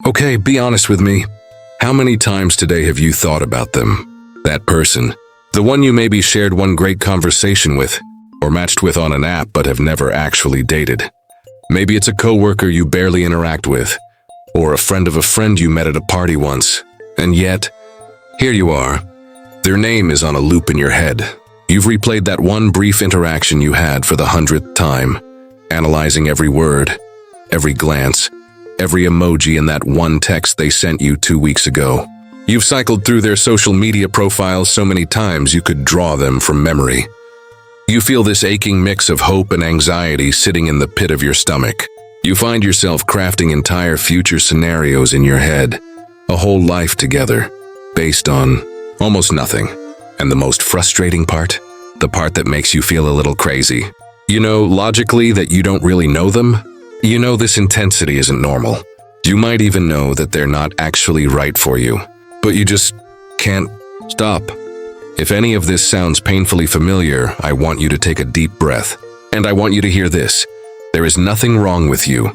Okay, be honest with me. How many times today have you thought about them? That person. The one you maybe shared one great conversation with, or matched with on an app but have never actually dated. Maybe it's a coworker you barely interact with, or a friend of a friend you met at a party once. And yet, here you are. Their name is on a loop in your head. You've replayed that one brief interaction you had for the 100th time, analyzing every word, every glance, every emoji in that one text they sent you 2 weeks ago. You've cycled through their social media profiles so many times you could draw them from memory. You feel this aching mix of hope and anxiety sitting in the pit of your stomach. You find yourself crafting entire future scenarios in your head, a whole life together, based on almost nothing. And the most frustrating part? The part that makes you feel a little crazy. You know logically that you don't really know them. You know this intensity isn't normal. You might even know that they're not actually right for you. But you just can't stop. If any of this sounds painfully familiar, I want you to take a deep breath. And I want you to hear this. There is nothing wrong with you.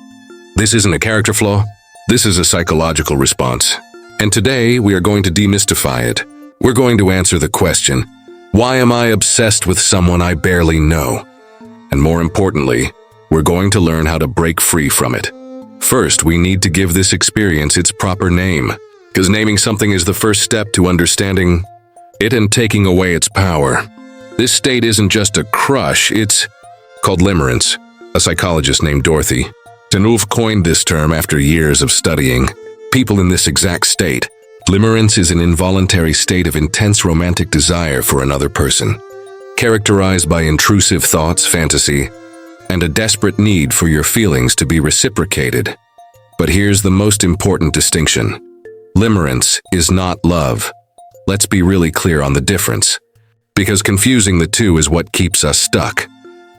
This isn't a character flaw. This is a psychological response. And today, we are going to demystify it. We're going to answer the question, why am I obsessed with someone I barely know? And more importantly, we're going to learn how to break free from it. First, we need to give this experience its proper name, because naming something is the first step to understanding it and taking away its power. This state isn't just a crush, it's called limerence. A psychologist named Dorothy Deneuve coined this term after years of studying people in this exact state. Limerence is an involuntary state of intense romantic desire for another person, characterized by intrusive thoughts, fantasy, and a desperate need for your feelings to be reciprocated. But here's the most important distinction. Limerence is not love. Let's be really clear on the difference, because confusing the two is what keeps us stuck.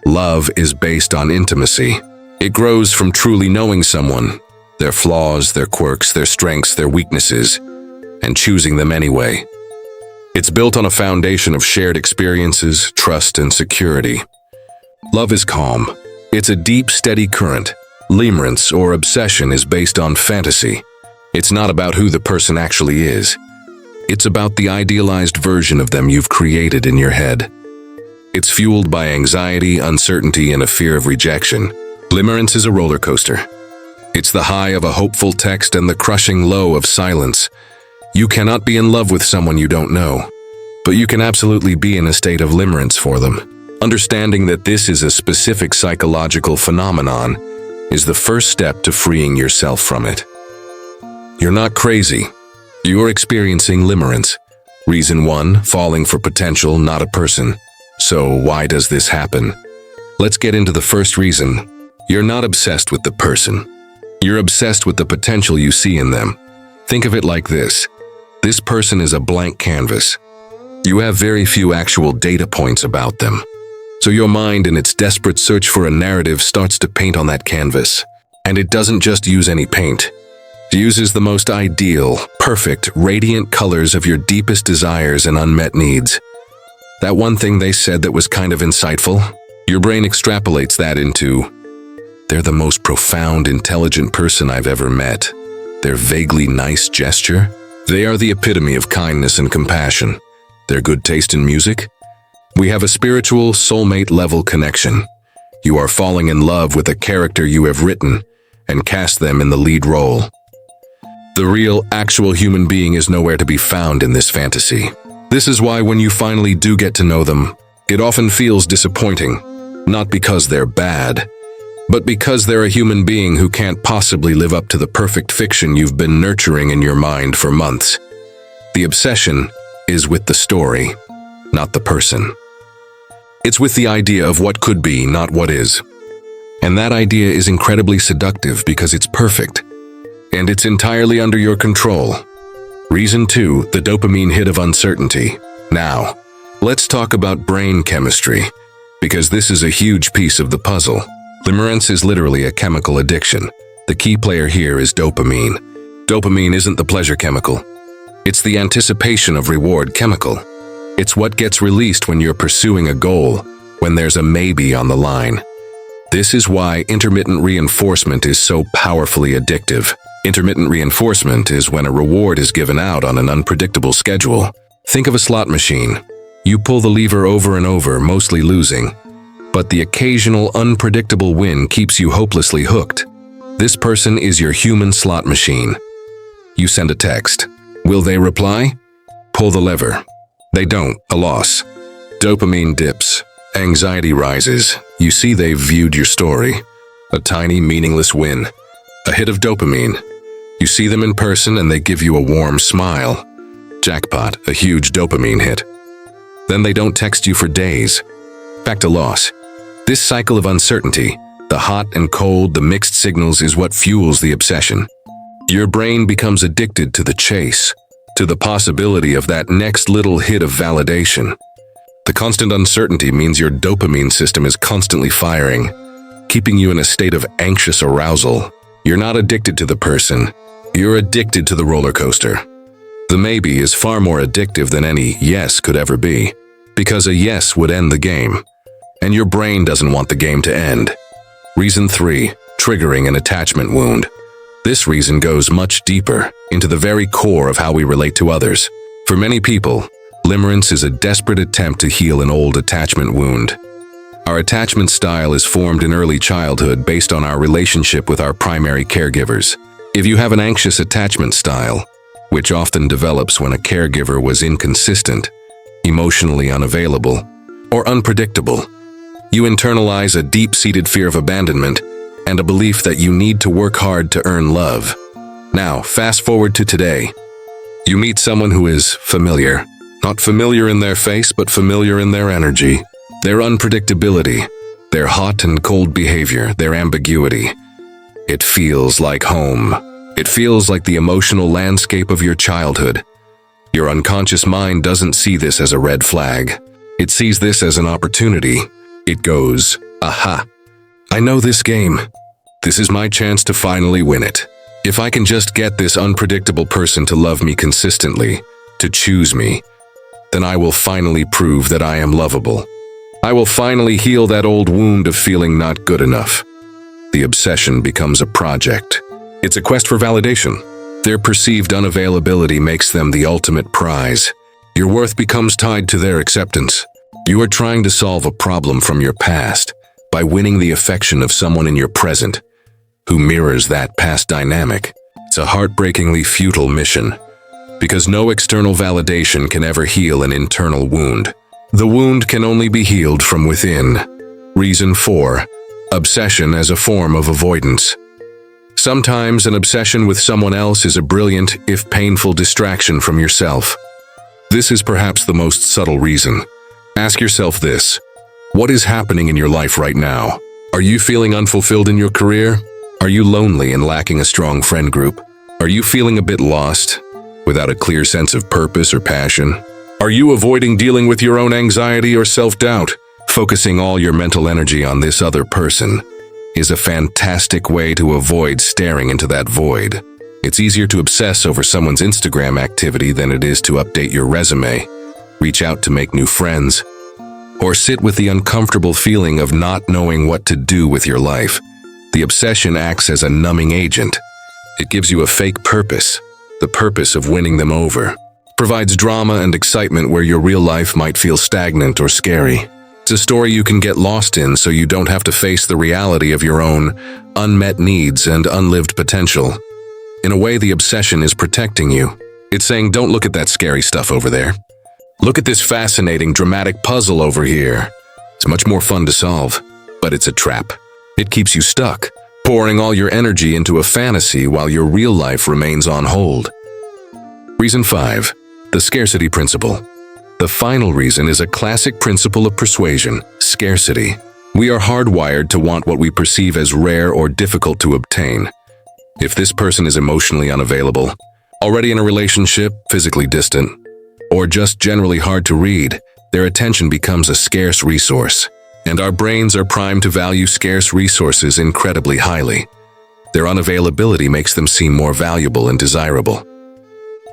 Love is based on intimacy. It grows from truly knowing someone, their flaws, their quirks, their strengths, their weaknesses, and choosing them anyway. It's built on a foundation of shared experiences, trust, and security. Love is calm. It's a deep, steady current. Limerence, or obsession, is based on fantasy. It's not about who the person actually is. It's about the idealized version of them you've created in your head. It's fueled by anxiety, uncertainty, and a fear of rejection. Limerence is a roller coaster. It's the high of a hopeful text and the crushing low of silence. You cannot be in love with someone you don't know, but you can absolutely be in a state of limerence for them. Understanding that this is a specific psychological phenomenon is the first step to freeing yourself from it. You're not crazy. You're experiencing limerence. Reason 1, falling for potential, not a person. So why does this happen? Let's get into the first reason. You're not obsessed with the person. You're obsessed with the potential you see in them. Think of it like this. This person is a blank canvas. You have very few actual data points about them. So your mind, in its desperate search for a narrative, starts to paint on that canvas. And it doesn't just use any paint. It uses the most ideal, perfect, radiant colors of your deepest desires and unmet needs. That one thing they said that was kind of insightful, your brain extrapolates that into, they're the most profound, intelligent person I've ever met. Their vaguely nice gesture, they are the epitome of kindness and compassion. Their good taste in music, we have a spiritual, soulmate-level connection. You are falling in love with a character you have written and cast them in the lead role. The real, actual human being is nowhere to be found in this fantasy. This is why when you finally do get to know them, it often feels disappointing, not because they're bad, but because they're a human being who can't possibly live up to the perfect fiction you've been nurturing in your mind for months. The obsession is with the story, not the person. It's with the idea of what could be, not what is. And that idea is incredibly seductive because it's perfect. And it's entirely under your control. Reason 2, the dopamine hit of uncertainty. Now, let's talk about brain chemistry, because this is a huge piece of the puzzle. Limerence is literally a chemical addiction. The key player here is dopamine. Dopamine isn't the pleasure chemical. It's the anticipation of reward chemical. It's what gets released when you're pursuing a goal, when there's a maybe on the line. This is why intermittent reinforcement is so powerfully addictive. Intermittent reinforcement is when a reward is given out on an unpredictable schedule. Think of a slot machine. You pull the lever over and over, mostly losing. But the occasional unpredictable win keeps you hopelessly hooked. This person is your human slot machine. You send a text. Will they reply? Pull the lever. They don't, a loss. Dopamine dips. Anxiety rises. You see they've viewed your story. A tiny, meaningless win. A hit of dopamine. You see them in person and they give you a warm smile. Jackpot, a huge dopamine hit. Then they don't text you for days. Back to loss. This cycle of uncertainty, the hot and cold, the mixed signals, is what fuels the obsession. Your brain becomes addicted to the chase, to the possibility of that next little hit of validation. The constant uncertainty means your dopamine system is constantly firing, keeping you in a state of anxious arousal. You're not addicted to the person, you're addicted to the roller coaster. The maybe is far more addictive than any yes could ever be, because a yes would end the game, and your brain doesn't want the game to end. Reason 3, triggering an attachment wound. This reason goes much deeper, into the very core of how we relate to others. For many people, limerence is a desperate attempt to heal an old attachment wound. Our attachment style is formed in early childhood based on our relationship with our primary caregivers. If you have an anxious attachment style, which often develops when a caregiver was inconsistent, emotionally unavailable, or unpredictable, you internalize a deep-seated fear of abandonment and a belief that you need to work hard to earn love. Now, fast forward to today. You meet someone who is familiar. Not familiar in their face, but familiar in their energy, their unpredictability, their hot and cold behavior, their ambiguity. It feels like home. It feels like the emotional landscape of your childhood. Your unconscious mind doesn't see this as a red flag. It sees this as an opportunity. It goes, aha, I know this game. This is my chance to finally win it. If I can just get this unpredictable person to love me consistently, to choose me, then I will finally prove that I am lovable. I will finally heal that old wound of feeling not good enough. The obsession becomes a project. It's a quest for validation. Their perceived unavailability makes them the ultimate prize. Your worth becomes tied to their acceptance. You are trying to solve a problem from your past by winning the affection of someone in your present who mirrors that past dynamic. It's a heartbreakingly futile mission, because no external validation can ever heal an internal wound. The wound can only be healed from within. Reason 4, obsession as a form of avoidance. Sometimes an obsession with someone else is a brilliant, if painful, distraction from yourself. This is perhaps the most subtle reason. Ask yourself this: what is happening in your life right now? Are you feeling unfulfilled in your career? Are you lonely and lacking a strong friend group? Are you feeling a bit lost, without a clear sense of purpose or passion? Are you avoiding dealing with your own anxiety or self-doubt? Focusing all your mental energy on this other person is a fantastic way to avoid staring into that void. It's easier to obsess over someone's Instagram activity than it is to update your resume, reach out to make new friends, or sit with the uncomfortable feeling of not knowing what to do with your life. The obsession acts as a numbing agent. It gives you a fake purpose, the purpose of winning them over. Provides drama and excitement where your real life might feel stagnant or scary. It's a story you can get lost in so you don't have to face the reality of your own unmet needs and unlived potential. In a way, the obsession is protecting you. It's saying, don't look at that scary stuff over there. Look at this fascinating, dramatic puzzle over here. It's much more fun to solve, but it's a trap. It keeps you stuck, pouring all your energy into a fantasy while your real life remains on hold. Reason 5, the scarcity principle. The final reason is a classic principle of persuasion: scarcity. We are hardwired to want what we perceive as rare or difficult to obtain. If this person is emotionally unavailable, already in a relationship, physically distant, or just generally hard to read, their attention becomes a scarce resource. And our brains are primed to value scarce resources incredibly highly. Their unavailability makes them seem more valuable and desirable.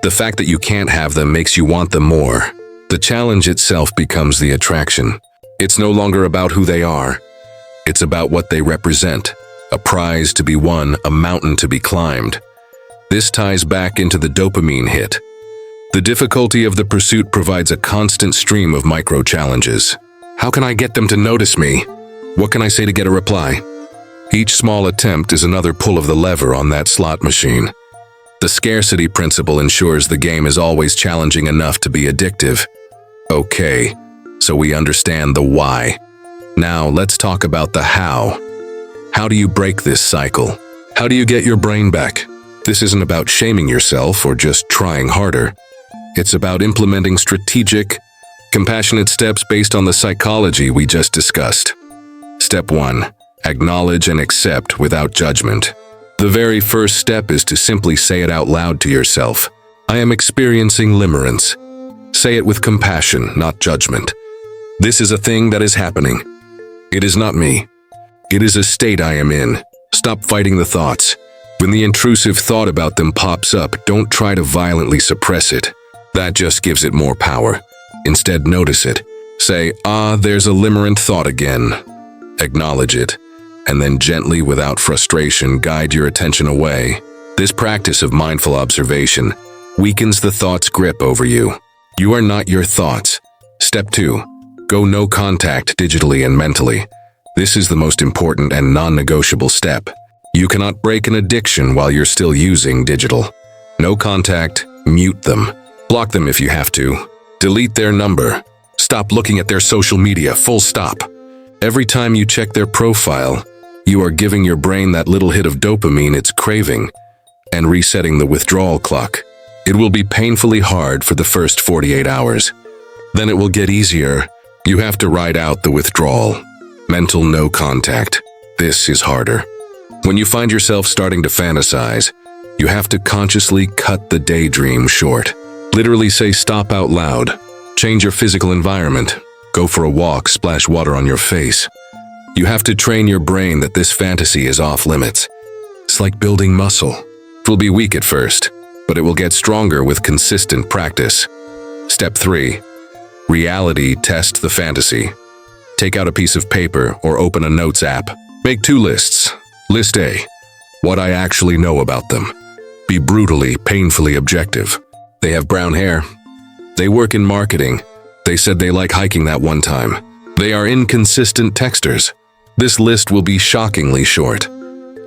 The fact that you can't have them makes you want them more. The challenge itself becomes the attraction. It's no longer about who they are. It's about what they represent. A prize to be won, a mountain to be climbed. This ties back into the dopamine hit. The difficulty of the pursuit provides a constant stream of micro-challenges. How can I get them to notice me? What can I say to get a reply? Each small attempt is another pull of the lever on that slot machine. The scarcity principle ensures the game is always challenging enough to be addictive. Okay, so we understand the why. Now let's talk about the how. How do you break this cycle? How do you get your brain back? This isn't about shaming yourself or just trying harder. It's about implementing strategic, compassionate steps based on the psychology we just discussed. Step 1. Acknowledge and accept without judgment. The very first step is to simply say it out loud to yourself. I am experiencing limerence. Say it with compassion, not judgment. This is a thing that is happening. It is not me. It is a state I am in. Stop fighting the thoughts. When the intrusive thought about them pops up, don't try to violently suppress it. That just gives it more power. Instead, notice it. Say, there's a limerent thought again. Acknowledge it, and then gently, without frustration, guide your attention away. This practice of mindful observation weakens the thought's grip over you. You are not your thoughts. Step 2. Go no contact digitally and mentally. This is the most important and non-negotiable step. You cannot break an addiction while you're still using digital. No contact, mute them. Block them if you have to. Delete their number. Stop looking at their social media, full stop. Every time you check their profile, you are giving your brain that little hit of dopamine it's craving and resetting the withdrawal clock. It will be painfully hard for the first 48 hours. Then it will get easier. You have to ride out the withdrawal. Mental no contact. This is harder. When you find yourself starting to fantasize, you have to consciously cut the daydream short. Literally say stop out loud. Change your physical environment. Go for a walk, splash water on your face. You have to train your brain that this fantasy is off limits. It's like building muscle. It will be weak at first, but it will get stronger with consistent practice. Step 3. Reality test the fantasy. Take out a piece of paper or open a notes app. Make 2 lists. List A. What I actually know about them. Be brutally, painfully objective. They have brown hair. They work in marketing. They said they like hiking that one time. They are inconsistent texters. This list will be shockingly short.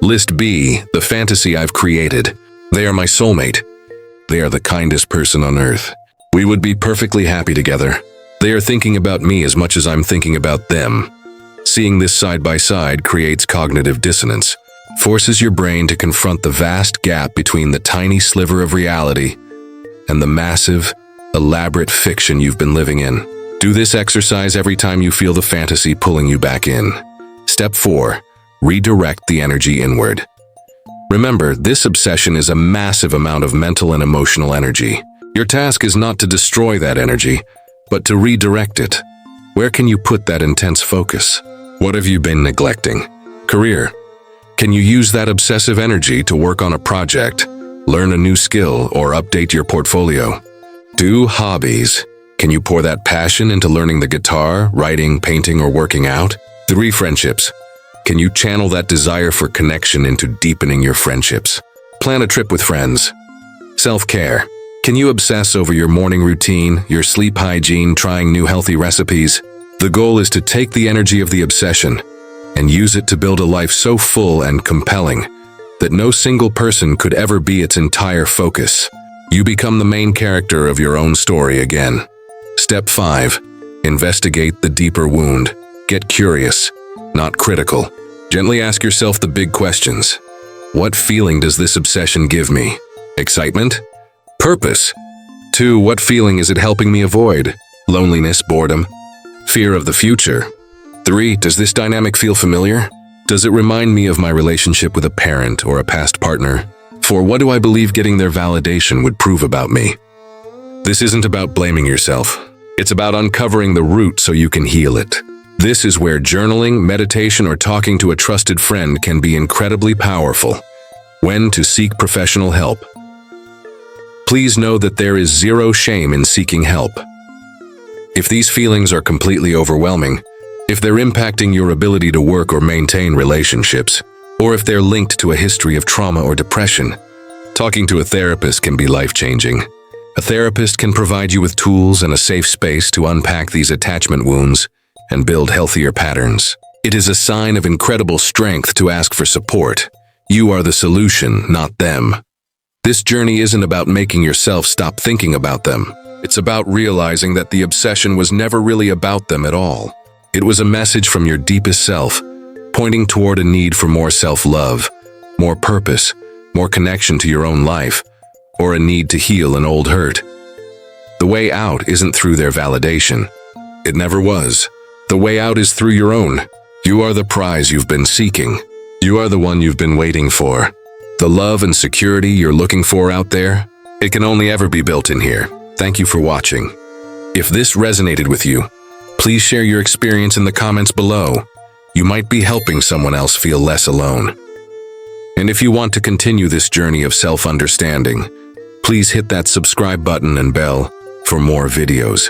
List B, the fantasy I've created. They are my soulmate. They are the kindest person on earth. We would be perfectly happy together. They are thinking about me as much as I'm thinking about them. Seeing this side by side creates cognitive dissonance, forces your brain to confront the vast gap between the tiny sliver of reality and the massive, elaborate fiction you've been living in. Do this exercise every time you feel the fantasy pulling you back in. Step 4. Redirect the energy inward. Remember, this obsession is a massive amount of mental and emotional energy. Your task is not to destroy that energy, but to redirect it. Where can you put that intense focus? What have you been neglecting? Career. Can you use that obsessive energy to work on a project, learn a new skill, or update your portfolio? Do hobbies. Can you pour that passion into learning the guitar, writing, painting, or working out? 3 friendships. Can you channel that desire for connection into deepening your friendships? Plan a trip with friends. Self-care. Can you obsess over your morning routine, your sleep hygiene, trying new healthy recipes? The goal is to take the energy of the obsession and use it to build a life so full and compelling that no single person could ever be its entire focus. You become the main character of your own story again. Step 5. Investigate the deeper wound. Get curious, not critical. Gently ask yourself the big questions. What feeling does this obsession give me? Excitement? Purpose? 2. What feeling is it helping me avoid? Loneliness, boredom, fear of the future? 3. Does this dynamic feel familiar? Does it remind me of my relationship with a parent or a past partner? 4. What do I believe getting their validation would prove about me? This isn't about blaming yourself. It's about uncovering the root so you can heal it. This is where journaling, meditation, or talking to a trusted friend can be incredibly powerful. When to seek professional help. Please know that there is zero shame in seeking help. If these feelings are completely overwhelming, if they're impacting your ability to work or maintain relationships, or if they're linked to a history of trauma or depression, Talking to a therapist can be life-changing. A therapist can provide you with tools and a safe space to unpack these attachment wounds and build healthier patterns. It is a sign of incredible strength to ask for support. You are the solution, not them. This journey isn't about making yourself stop thinking about them. It's about realizing that the obsession was never really about them at all. It was a message from your deepest self, pointing toward a need for more self-love, more purpose, more connection to your own life, or a need to heal an old hurt. The way out isn't through their validation. It never was. The way out is through your own. You are the prize you've been seeking. You are the one you've been waiting for. The love and security you're looking for out there, it can only ever be built in here. Thank you for watching. If this resonated with you, please share your experience in the comments below. You might be helping someone else feel less alone. And if you want to continue this journey of self-understanding, please hit that subscribe button and bell for more videos.